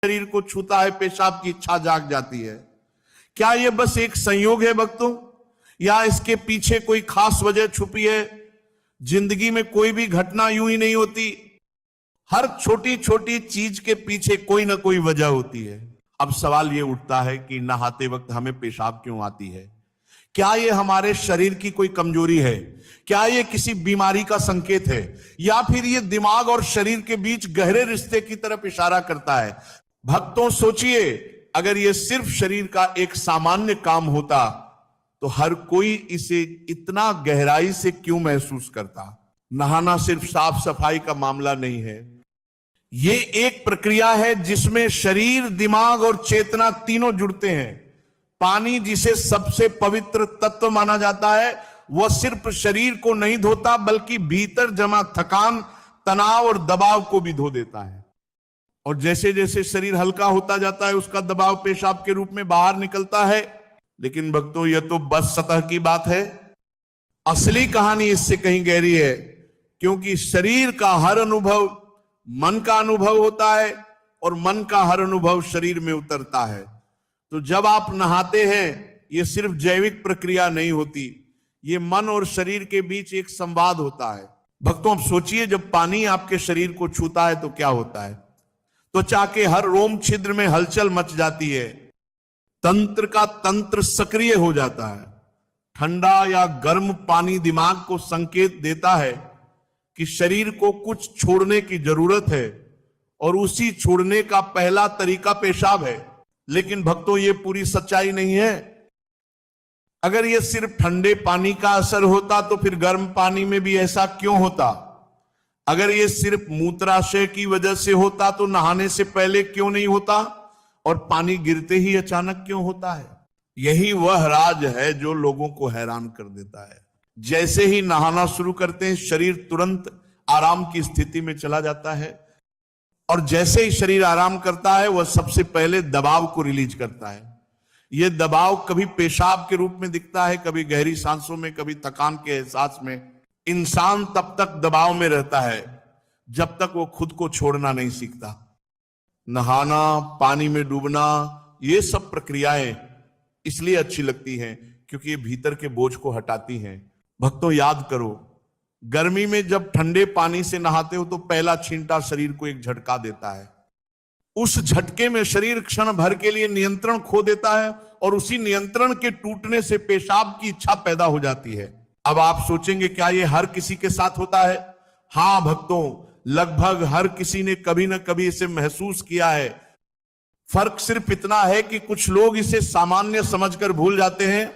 शरीर को छूता है पेशाब की इच्छा जाग जाती है। क्या यह बस एक संयोग है भक्तों, या इसके पीछे कोई खास वजह छुपी है? जिंदगी में कोई भी घटना यूं ही नहीं होती, हर छोटी छोटी चीज के पीछे कोई ना कोई वजह होती है। अब सवाल यह उठता है कि नहाते वक्त हमें पेशाब क्यों आती है? क्या यह हमारे शरीर की कोई कमजोरी है? क्या यह किसी बीमारी का संकेत है, या फिर यह दिमाग और शरीर के बीच गहरे रिश्ते की तरफ इशारा करता है? भक्तों सोचिए, अगर यह सिर्फ शरीर का एक सामान्य काम होता तो हर कोई इसे इतना गहराई से क्यों महसूस करता? नहाना सिर्फ साफ सफाई का मामला नहीं है, यह एक प्रक्रिया है जिसमें शरीर, दिमाग और चेतना तीनों जुड़ते हैं। पानी जिसे सबसे पवित्र तत्व माना जाता है, वह सिर्फ शरीर को नहीं धोता बल्कि भीतर जमा थकान, तनाव और दबाव को भी धो देता है। और जैसे जैसे शरीर हल्का होता जाता है उसका दबाव पेशाब के रूप में बाहर निकलता है। लेकिन भक्तों, यह तो बस सतह की बात है। असली कहानी इससे कहीं गहरी है, क्योंकि शरीर का हर अनुभव मन का अनुभव होता है और मन का हर अनुभव शरीर में उतरता है। तो जब आप नहाते हैं, यह सिर्फ जैविक प्रक्रिया नहीं होती, यह मन और शरीर के बीच एक संवाद होता है। भक्तों, अब सोचिए, जब पानी आपके शरीर को छूता है तो क्या होता है? त्वचा के हर रोम छिद्र में हलचल मच जाती है, तंत्र का तंत्र सक्रिय हो जाता है। ठंडा या गर्म पानी दिमाग को संकेत देता है कि शरीर को कुछ छोड़ने की जरूरत है, और उसी छोड़ने का पहला तरीका पेशाब है। लेकिन भक्तों, यह पूरी सच्चाई नहीं है। अगर यह सिर्फ ठंडे पानी का असर होता तो फिर गर्म पानी में भी ऐसा क्यों होता? अगर यह सिर्फ मूत्राशय की वजह से होता तो नहाने से पहले क्यों नहीं होता, और पानी गिरते ही अचानक क्यों होता है? यही वह राज है जो लोगों को हैरान कर देता है। जैसे ही नहाना शुरू करते हैं, शरीर तुरंत आराम की स्थिति में चला जाता है, और जैसे ही शरीर आराम करता है वह सबसे पहले दबाव को रिलीज करता है। यह दबाव कभी पेशाब के रूप में दिखता है, कभी गहरी सांसों में, कभी थकान के एहसास में। इंसान तब तक दबाव में रहता है जब तक वो खुद को छोड़ना नहीं सीखता। नहाना, पानी में डूबना, ये सब प्रक्रियाएं इसलिए अच्छी लगती हैं क्योंकि ये भीतर के बोझ को हटाती हैं। भक्तों, याद करो, गर्मी में जब ठंडे पानी से नहाते हो तो पहला छींटा शरीर को एक झटका देता है। उस झटके में शरीर क्षण भर के लिए नियंत्रण खो देता है, और उसी नियंत्रण के टूटने से पेशाब की इच्छा पैदा हो जाती है। अब आप सोचेंगे, क्या यह हर किसी के साथ होता है? हां भक्तों, लगभग हर किसी ने कभी ना कभी इसे महसूस किया है। फर्क सिर्फ इतना है कि कुछ लोग इसे सामान्य समझकर भूल जाते हैं,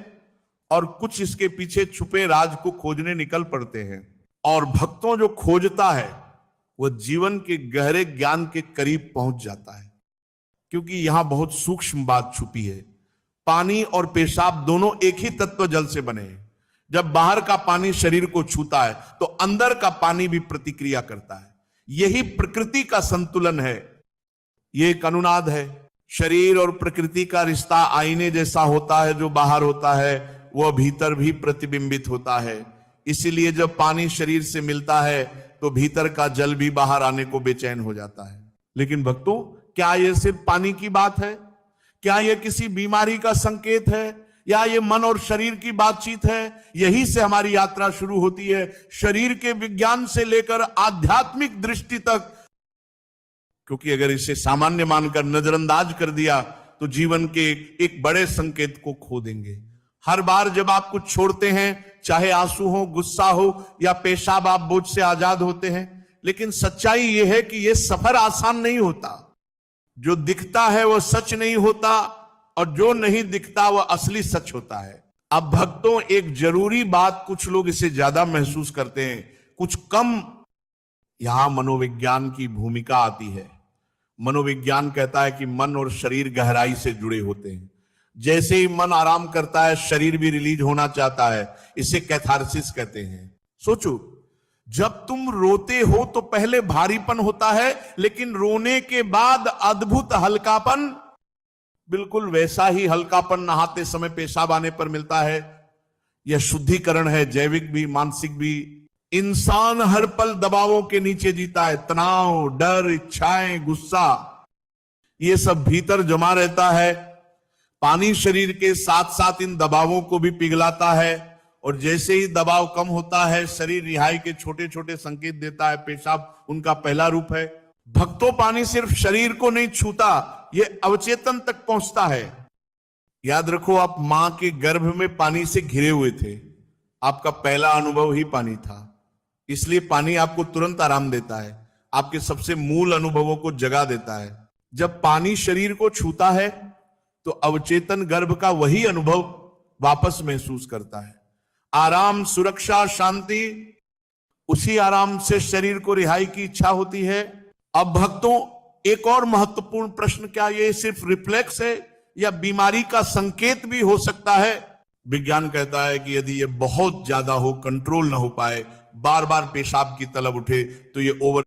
और कुछ इसके पीछे छुपे राज को खोजने निकल पड़ते हैं। और भक्तों, जो खोजता है वह जीवन के गहरे ज्ञान के करीब पहुंच जाता है, क्योंकि यहां बहुत सूक्ष्म बात छुपी है। पानी और पेशाब दोनों एक ही तत्व जल से बने हैं। जब बाहर का पानी शरीर को छूता है तो अंदर का पानी भी प्रतिक्रिया करता है। यही प्रकृति का संतुलन है। यह एक अनुनाद है। शरीर और प्रकृति का रिश्ता आईने जैसा होता है। जो बाहर होता है वह भीतर भी प्रतिबिंबित होता है। इसीलिए जब पानी शरीर से मिलता है तो भीतर का जल भी बाहर आने को बेचैन हो जाता है। लेकिन भक्तों, क्या यह सिर्फ पानी की बात है? क्या यह किसी बीमारी का संकेत है, या यह मन और शरीर की बातचीत है? यही से हमारी यात्रा शुरू होती है, शरीर के विज्ञान से लेकर आध्यात्मिक दृष्टि तक। क्योंकि अगर इसे सामान्य मानकर नजरअंदाज कर दिया तो जीवन के एक बड़े संकेत को खो देंगे। हर बार जब आप कुछ छोड़ते हैं, चाहे आंसू हो, गुस्सा हो या पेशाब, आप बोझ से आजाद होते हैं। लेकिन सच्चाई यह है कि यह सफर आसान नहीं होता। जो दिखता है वह सच नहीं होता, और जो नहीं दिखता वह असली सच होता है। अब भक्तों, एक जरूरी बात, कुछ लोग इसे ज्यादा महसूस करते हैं, कुछ कम। यहां मनोविज्ञान की भूमिका आती है। मनोविज्ञान कहता है कि मन और शरीर गहराई से जुड़े होते हैं। जैसे ही मन आराम करता है, शरीर भी रिलीज होना चाहता है। इसे कैथारसिस कहते हैं। सोचो, जब तुम रोते हो तो पहले भारीपन होता है, लेकिन रोने के बाद अद्भुत हल्कापन। बिल्कुल वैसा ही हल्कापन नहाते समय पेशाब आने पर मिलता है। यह शुद्धिकरण है, जैविक भी, मानसिक भी। इंसान हर पल दबावों के नीचे जीता है, तनाव, डर, इच्छाएं, गुस्सा। ये सब भीतर जमा रहता है। पानी शरीर के साथ साथ इन दबावों को भी पिघलाता है, और जैसे ही दबाव कम होता है शरीर रिहाई के छोटे छोटे संकेत देता है। पेशाब उनका पहला रूप है। भक्तों, पानी सिर्फ शरीर को नहीं छूता, ये अवचेतन तक पहुंचता है। याद रखो, आप मां के गर्भ में पानी से घिरे हुए थे, आपका पहला अनुभव ही पानी था, इसलिए पानी आपको तुरंत आराम देता है, आपके सबसे मूल अनुभवों को जगा देता है। जब पानी शरीर को छूता है तो अवचेतन गर्भ का वही अनुभव वापस महसूस करता है। आराम, सुरक्षा, शांति, उसी आराम से शरीर को रिहाई की इच्छा होती है। अब भक्तों, एक और महत्वपूर्ण प्रश्न, क्या ये सिर्फ रिफ्लेक्स है या बीमारी का संकेत भी हो सकता है? विज्ञान कहता है कि यदि ये बहुत ज्यादा हो, कंट्रोल ना हो पाए, बार बार पेशाब की तलब उठे, तो ये ओवर